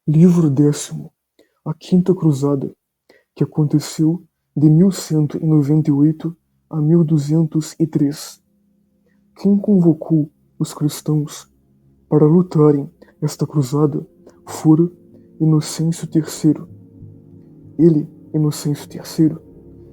Livro 10º, A Quinta Cruzada, que aconteceu de 1198 a 1203. Quem convocou os cristãos para lutarem esta cruzada fora Inocêncio III. Ele, Inocêncio III,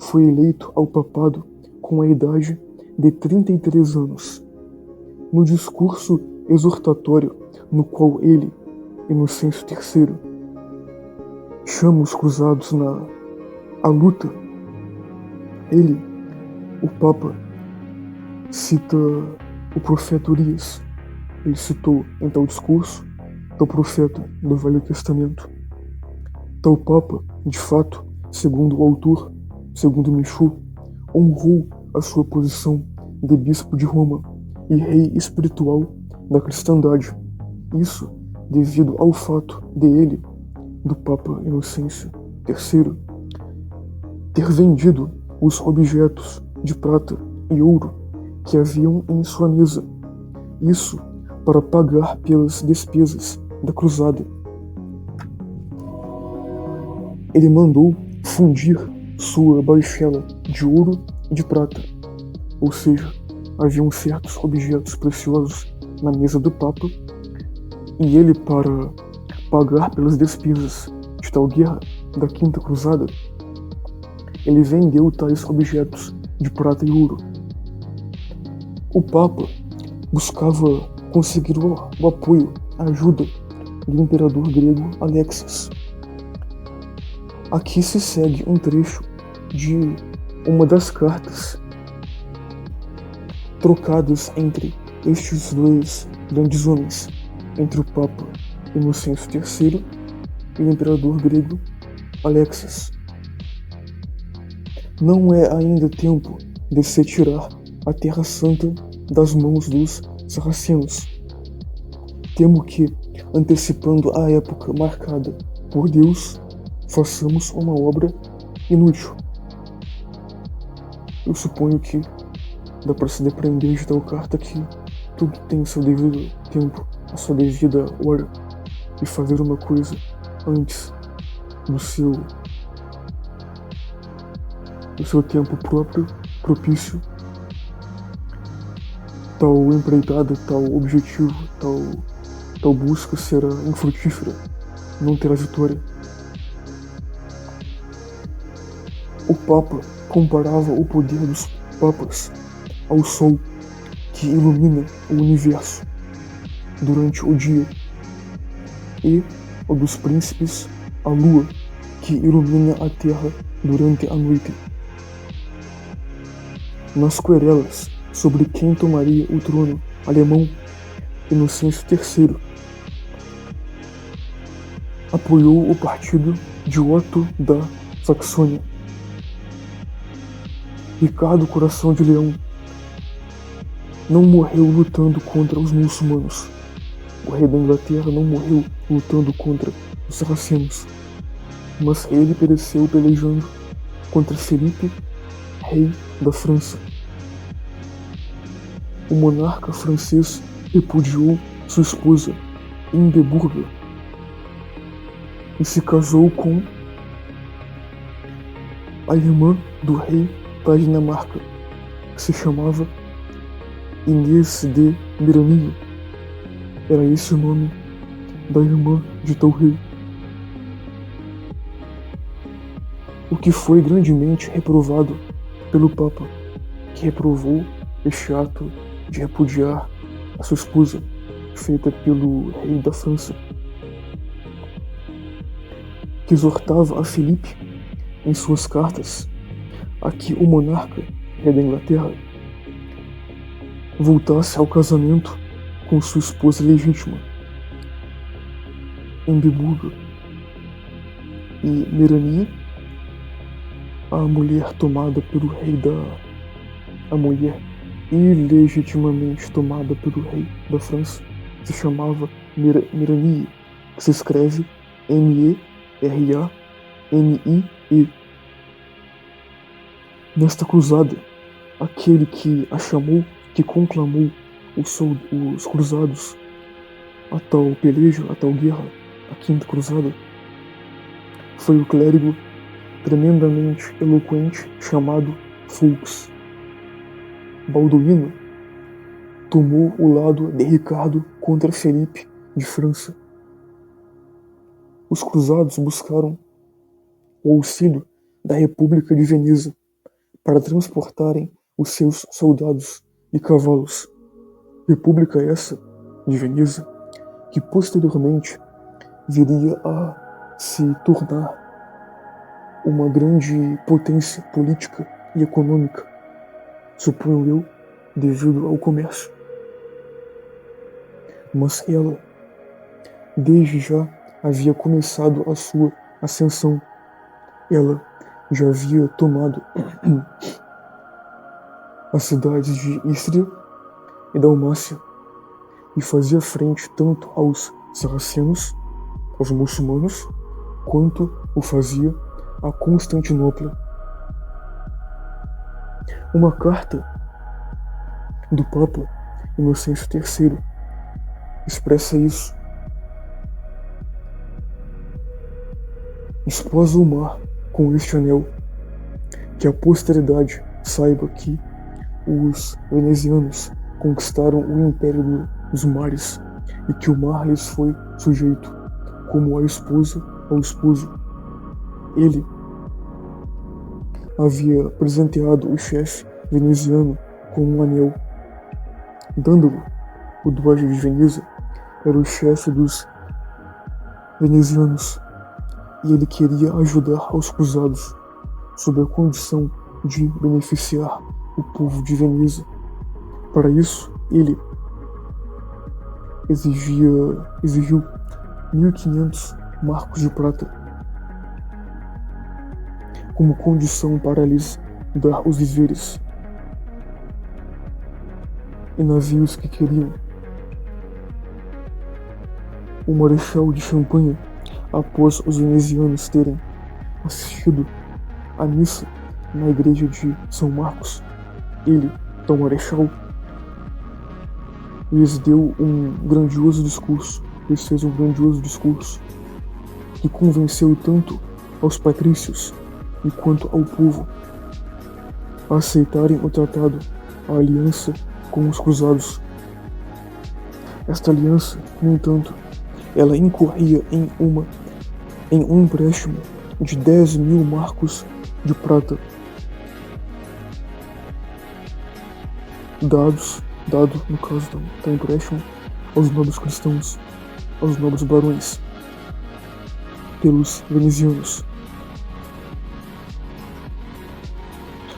foi eleito ao papado com a idade de 33 anos. No discurso exortatório no qual ele, Inocêncio III, chama os cruzados à luta, ele, o Papa, cita o profeta Urias. Ele citou em tal discurso tal profeta do Velho Testamento. Tal Papa, de fato, segundo o autor, segundo Michu, honrou a sua posição de bispo de Roma e rei espiritual da cristandade. Isso devido ao fato de ele, do Papa Inocêncio III, ter vendido os objetos de prata e ouro que haviam em sua mesa. Isso para pagar pelas despesas da cruzada. Ele mandou fundir sua baixela de ouro e de prata, ou seja, haviam certos objetos preciosos na mesa do Papa, e ele, para pagar pelas despesas de tal guerra, da Quinta Cruzada, ele vendeu tais objetos de prata e ouro. O Papa buscava conseguir o apoio, a ajuda do imperador grego Alexis. Aqui se segue um trecho de uma das cartas trocadas entre estes dois grandes homens, entre o Papa Inocêncio III e o imperador grego Alexis. Não é ainda tempo de se tirar a Terra Santa das mãos dos sarracenos. Temo que, antecipando a época marcada por Deus, façamos uma obra inútil. Eu suponho que dá para se depreender de tal carta que tudo tem seu devido tempo, a sua devida hora, e fazer uma coisa antes do seu tempo próprio, propício, tal empreitada, tal objetivo, tal busca será infrutífera, não terá vitória. O Papa comparava o poder dos papas ao sol que ilumina o universo durante o dia e o dos príncipes à lua que ilumina a terra durante a noite. Nas querelas sobre quem tomaria o trono alemão, Inocêncio III apoiou o partido de Otto da Saxônia. Ricardo Coração de Leão não morreu lutando contra os muçulmanos. O rei da Inglaterra não morreu lutando contra os sarracenos, mas ele pereceu pelejando contra Felipe, rei da França. O monarca francês repudiou sua esposa, Ingeburga, e se casou com a irmã do rei da Dinamarca, que se chamava Inês de Mirania. Era esse o nome da irmã de tal rei. O que foi grandemente reprovado pelo Papa, que reprovou este ato de repudiar a sua esposa, feita pelo rei da França, que exortava a Felipe em suas cartas a que o monarca, rei da Inglaterra, voltasse ao casamento com sua esposa legítima, Ingeburga, e Mirania, a mulher tomada pelo rei a mulher ilegitimamente tomada pelo rei da França, se chamava Miranie, que se escreve Meranie. Nesta cruzada, aquele que a chamou, que conclamou os cruzados a tal peleja, a tal guerra, a Quinta Cruzada foi o clérigo tremendamente eloquente chamado Fux. Balduíno tomou o lado de Ricardo contra Felipe de França. Os cruzados buscaram o auxílio da República de Veneza para transportarem os seus soldados e cavalos. República essa de Veneza que posteriormente viria a se tornar uma grande potência política e econômica, suponho eu, devido ao comércio. Mas ela, desde já, havia começado a sua ascensão. Ela já havia tomado as cidades de Istria e Dalmácia e fazia frente tanto aos sarracenos, aos muçulmanos, quanto o fazia a Constantinopla. Uma carta do Papa Inocêncio III expressa isso. Esposa o mar com este anel, que a posteridade saiba que os venezianos conquistaram o império dos mares e que o mar lhes foi sujeito, como a esposa ao esposo. Ele havia presenteado o chefe veneziano com um anel. Dando-lhe o Doge de Veneza, era o chefe dos venezianos e ele queria ajudar aos cruzados, sob a condição de beneficiar o povo de Veneza. Para isso, ele exigiu 1.500 marcos de prata como condição para lhes dar os víveres e navios que queriam. O Marechal de Champagne, após os venezianos terem assistido à missa na igreja de São Marcos, ele, o Marechal, lhes deu um grandioso discurso. Lhes fez um grandioso discurso que convenceu tanto aos patrícios e quanto ao povo a aceitarem o tratado, a aliança com os cruzados. Esta aliança, no entanto, ela incorria em um empréstimo de 10.000 marcos de prata, dado no caso do empréstimo aos nobres cristãos, aos nobres barões, pelos venezianos.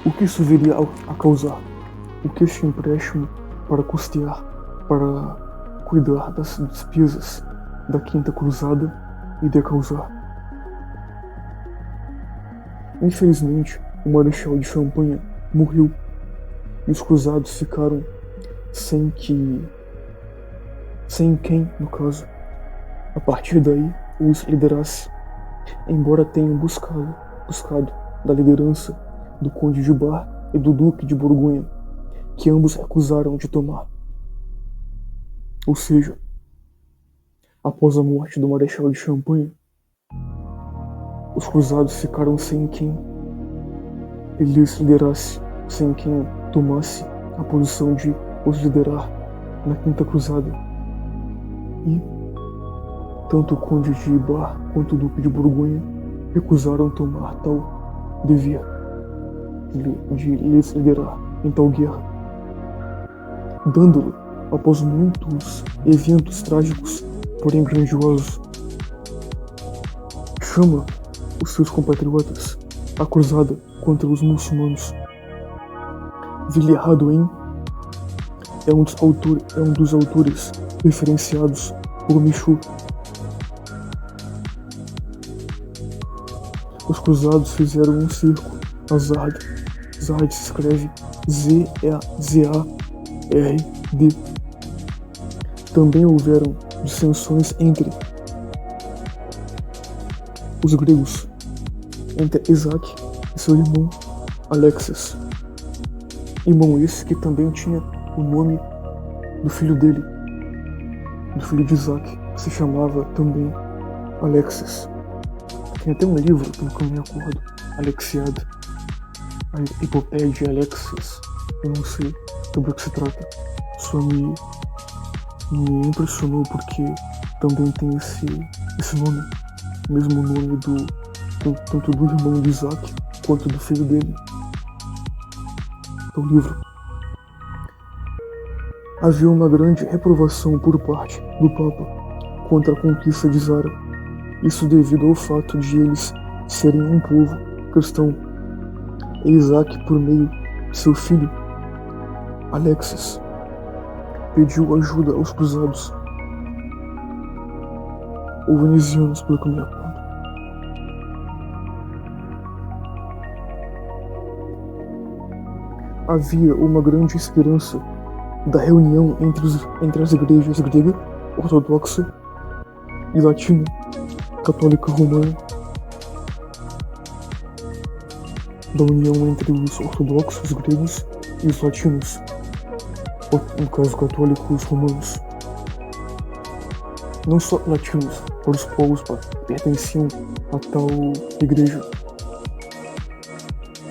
O que isso viria a causar? O que este empréstimo para custear, para cuidar das despesas da Quinta Cruzada iria causar? Infelizmente, o Marechal de Champagne morreu e os cruzados ficaram sem quem, no caso, a partir daí, os liderasse, embora tenham buscado da liderança do Conde de Bar e do Duque de Borgonha, que ambos recusaram de tomar. Ou seja, após a morte do Marechal de Champagne, os cruzados ficaram sem quem lhes liderasse, sem quem tomasse a posição de os liderar na Quinta Cruzada. E tanto o Conde de Bar quanto o Duque de Borgonha recusaram tomar tal dever de lhes liderar em tal guerra, dando-lhe, após muitos eventos trágicos, porém grandiosos, chama os seus compatriotas à cruzada contra os muçulmanos. Villerradoin é um dos autores referenciados por Michaud. Os cruzados fizeram um cerco a Zard. Zard se escreve Z-A-R-D. Também houveram dissensões entre os gregos, entre Isaac e seu irmão Alexis. Irmão esse que também tinha o nome do filho dele, do filho de Isaac, que se chamava também Alexis. Tem até um livro, pelo que eu me acordo, Alexiad, a epopeia de Alexis. Eu não sei sobre o que se trata, só me impressionou porque também tem esse nome, o mesmo nome tanto do irmão de Isaac quanto do filho dele. É o livro. Havia uma grande reprovação por parte do Papa contra a conquista de Zara, isso devido ao fato de eles serem um povo cristão, e Isaac, por meio de seu filho, Alexis, pediu ajuda aos cruzados, ou venezianos, pelo que eu me acordo. Havia uma grande esperança da reunião entre as igrejas grega, ortodoxa e latina, católica romana, da união entre os ortodoxos gregos e os latinos, no caso católicos romanos. Não só latinos, para os povos que pertenciam a tal igreja.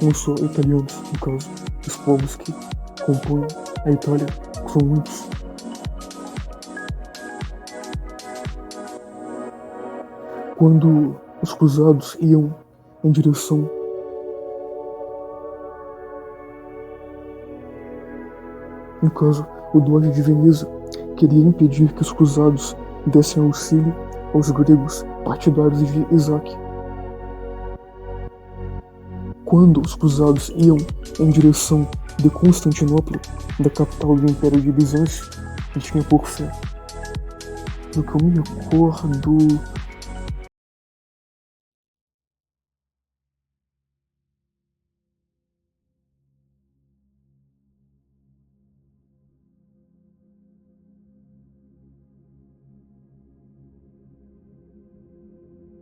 Não só italianos, no caso, os povos que compõem a Itália, que são muitos. Quando os cruzados iam em direção no caso, o Duque de Veneza queria impedir que os cruzados dessem auxílio aos gregos partidários de Isaac. Quando os cruzados iam em direção de Constantinopla, da capital do Império de Bizâncio, ele tinha por fé. Do que eu me recordo,